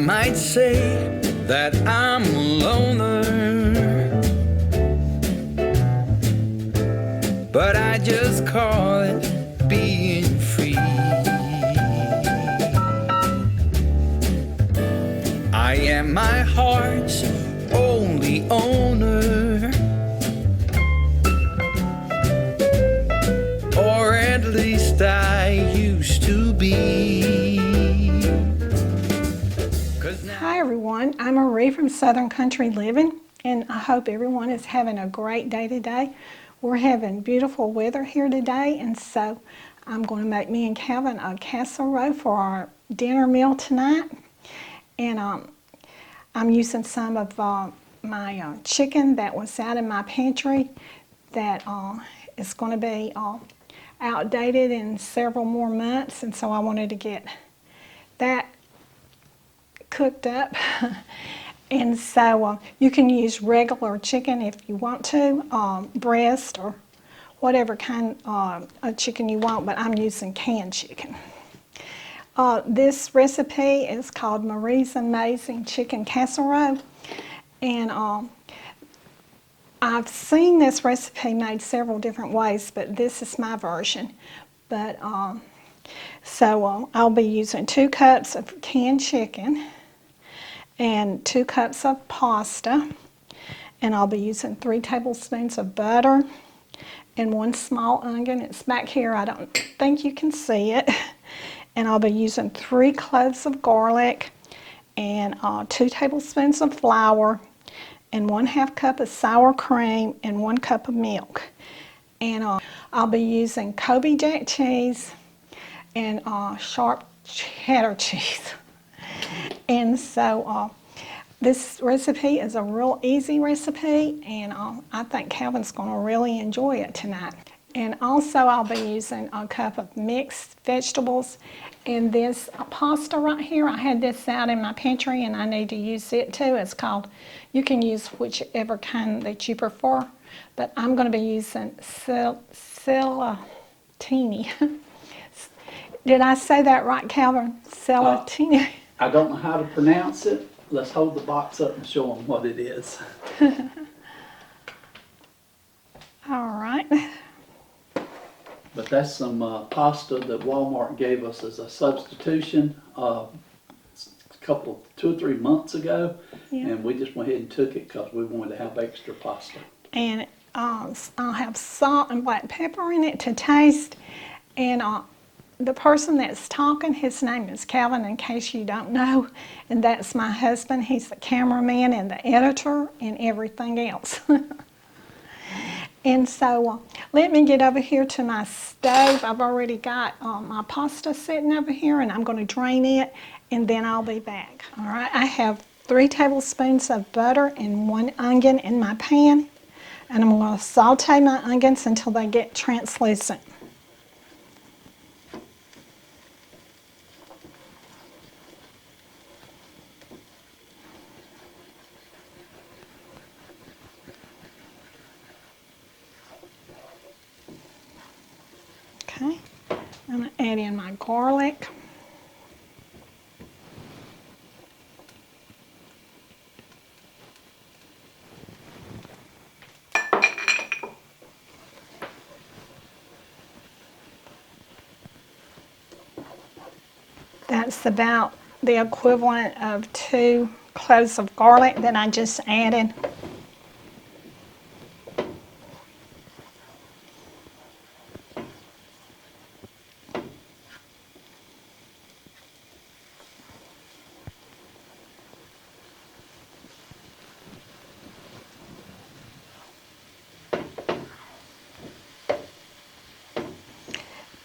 might say that I'm a loner, but I just call it being free. I am my heart's only owner, or at least I used to be. Hi everyone, I'm Marie from Southern Country Living, and I hope everyone is having a great day today. We're having beautiful weather here today, and so I'm going to make me and Calvin a casserole for our dinner meal tonight. And I'm using some of my chicken that was out in my pantry that is going to be outdated in several more months, and so I wanted to get that cooked up. And so you can use regular chicken if you want to, breast or whatever kind of chicken you want, but I'm using canned chicken. This recipe is called Marie's Amazing Chicken Casserole, and I've seen this recipe made several different ways, but this is my version. But so I'll be using 2 cups of canned chicken and 2 cups of pasta, and I'll be using 3 tablespoons of butter and 1 small onion. It's back here, I don't think you can see it. And I'll be using 3 cloves of garlic and 2 tablespoons of flour and 1/2 cup of sour cream and 1 cup of milk. And I'll be using Colby jack cheese and sharp cheddar cheese. And so this recipe is a real easy recipe, and I think Calvin's going to really enjoy it tonight. And also I'll be using a cup of mixed vegetables. And this pasta right here, I had this out in my pantry and I need to use it too. It's called, you can use whichever kind that you prefer, but I'm going to be using Saute. Did I say that right, Calvin? Saute? I don't know how to pronounce it. Let's hold the box up and show them what it is. All right. But that's some pasta that Walmart gave us as a substitution a couple, 2 or 3 months ago. Yeah. And we just went ahead and took it because we wanted to have extra pasta. And I'll have salt and black pepper in it to taste. And the person that's talking, his name is Calvin, in case you don't know. And that's my husband. He's the cameraman and the editor and everything else. And so let me get over here to my stove. I've already got my pasta sitting over here, and I'm going to drain it, and then I'll be back. All right, I have 3 tablespoons of butter and 1 onion in my pan, and I'm going to saute my onions until they get translucent. Okay, I'm going to add in my garlic. That's about the equivalent of 2 cloves of garlic that I just added.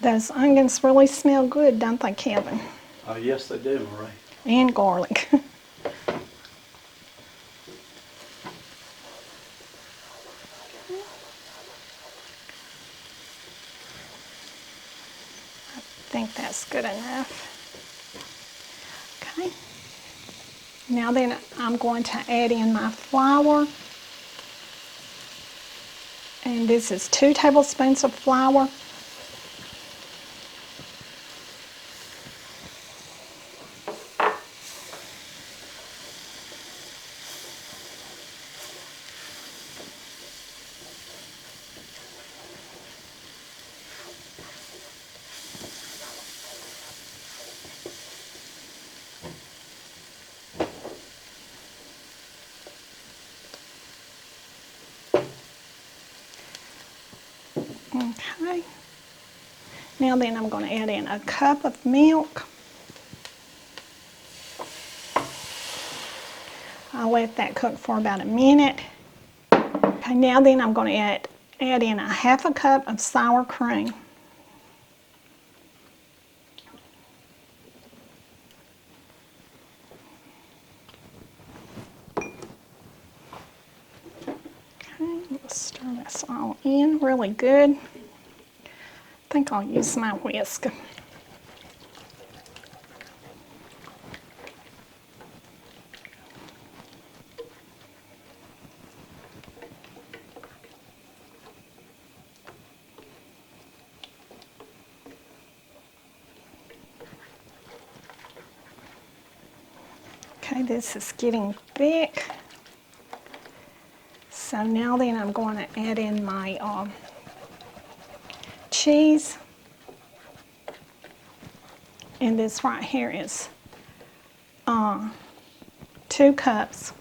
Those onions really smell good, don't they, Calvin? Oh, yes, they do, Marie. And garlic. I think that's good enough. Okay. Now then, I'm going to add in my flour. And this is 2 tablespoons of flour. Okay. Now then I'm going to add in a cup of milk. I'll let that cook for about a minute. Okay, now then I'm going to add in a half a cup of sour cream. Okay, let's stir this all in really good. I think I'll use my whisk. Okay, this is getting thick. So now then I'm going to add in my cheese. And this right here is 2 cups.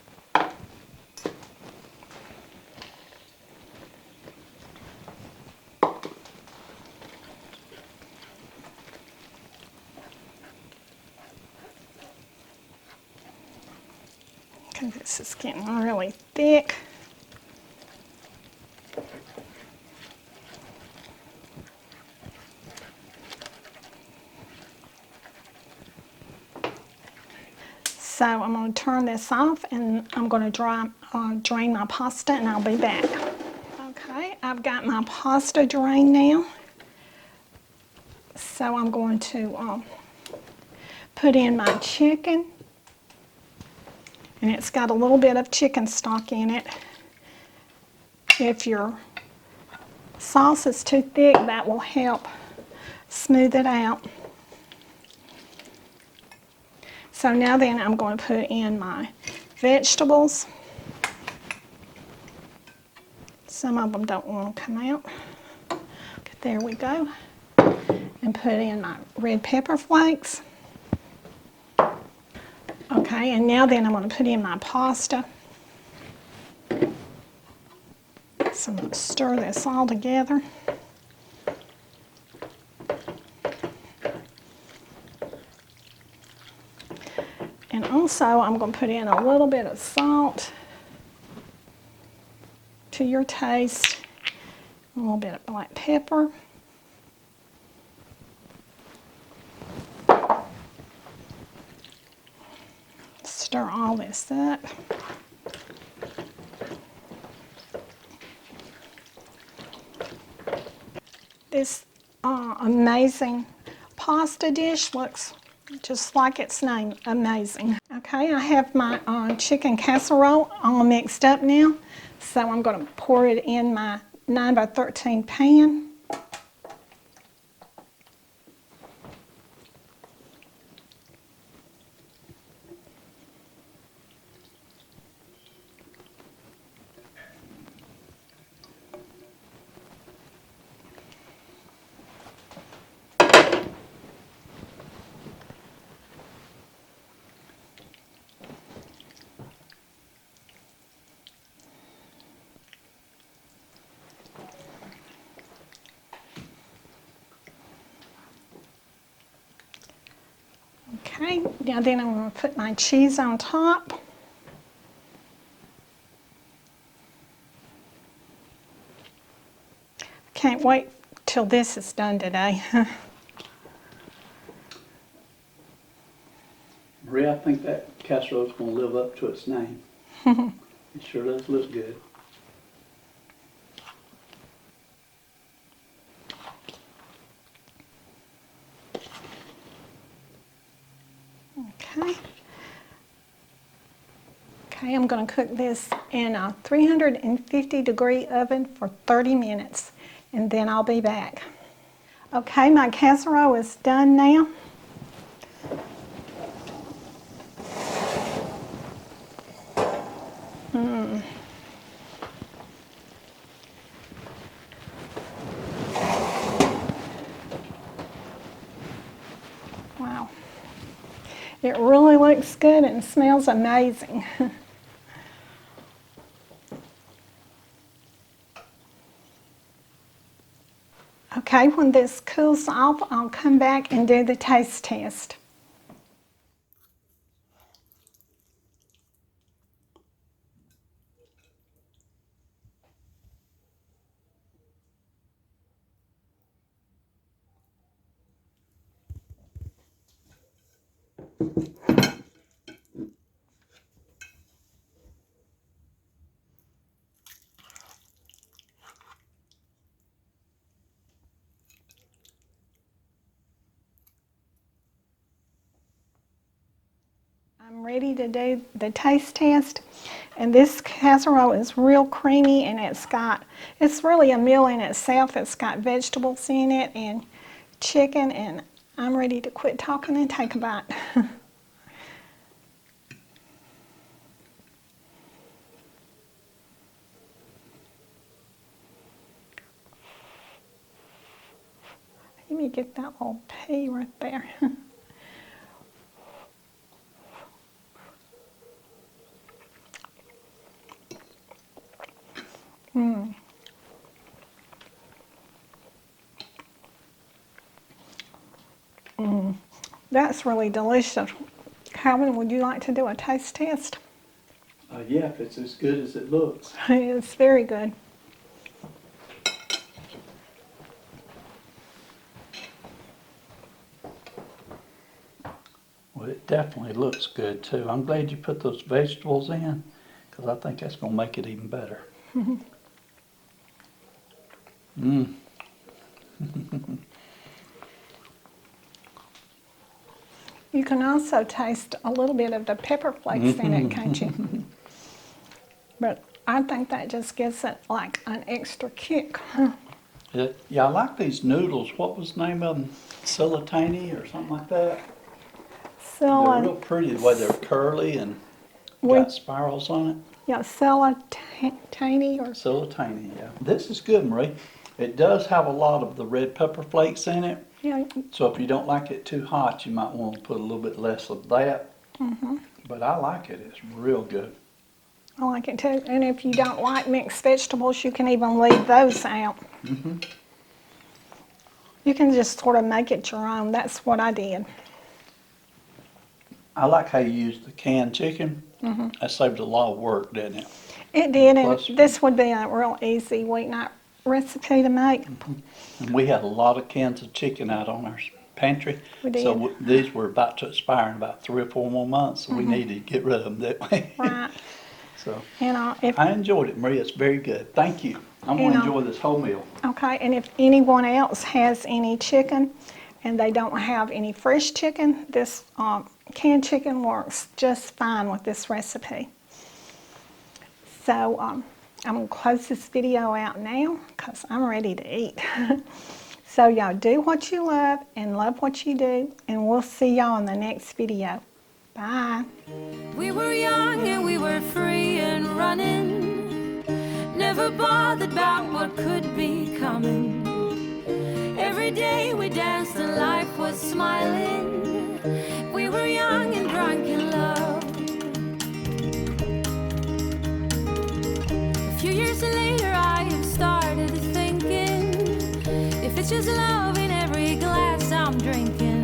Okay, this is getting really thick. So I'm going to turn this off and I'm going to drain my pasta and I'll be back. Okay, I've got my pasta drained now. So I'm going to put in my chicken. And it's got a little bit of chicken stock in it. If your sauce is too thick, that will help smooth it out. So now then I'm going to put in my vegetables. Some of them don't want to come out. There we go. And put in my red pepper flakes. Okay, and now then I'm going to put in my pasta. So I'm going to stir this all together. And also I'm going to put in a little bit of salt to your taste, a little bit of black pepper. Stir all this up. This amazing pasta dish looks just like its name, amazing. Okay, I have my chicken casserole all mixed up now, so I'm going to pour it in my 9x13 pan. Okay, now then I'm going to put my cheese on top. Can't wait till this is done today. Maria, I think that casserole is going to live up to its name. It sure does look good. Okay. Okay, I'm going to cook this in a 350-degree oven for 30 minutes, and then I'll be back. Okay, my casserole is done now. Wow. It really looks good and smells amazing. Okay, when this cools off, I'll come back and do the taste test. I'm ready to do the taste test, and this casserole is real creamy, and it's really a meal in itself. It's got vegetables in it and chicken, and I'm ready to quit talking and take a bite. Let me get that little pea right there. That's really delicious. Calvin, would you like to do a taste test? Yeah, if it's as good as it looks. It's very good. Well, it definitely looks good too. I'm glad you put those vegetables in, because I think that's going to make it even better. Mmm. You can also taste a little bit of the pepper flakes in it, can't you? But I think that just gives it like an extra kick. Yeah, I like these noodles. What was the name of them? Saute or something like that? They're real pretty the way they're curly and got spirals on it. Yeah, Saute or Saute, yeah. This is good, Marie. It does have a lot of the red pepper flakes in it. yeah. So if you don't like it too hot, you might want to put a little bit less of that. But I like it. It's real good. I like it too. And if you don't like mixed vegetables, you can even leave those out. You can just sort of make it your own. That's what I did. I like how you use the canned chicken. That saved a lot of work, didn't it? It did, and Plus- this would be a real easy weeknight recipe to make. And we had a lot of cans of chicken out on our pantry. We did. So these were about to expire in about 3 or 4 more months. So we needed to get rid of them that way. Right. So And if I enjoyed it, Maria. It's very good. Thank you. I'm going to enjoy this whole meal. okay, and if anyone else has any chicken and they don't have any fresh chicken, this canned chicken works just fine with this recipe. So I'm going to close this video out now because I'm ready to eat. So y'all do what you love and love what you do, and we'll see y'all in the next video. Bye. We were young and we were free and running, never bothered about what could be coming. Every day we danced and life was smiling. We were young and drunk in love. A few years later I have started thinking, if it's just love in every glass I'm drinking,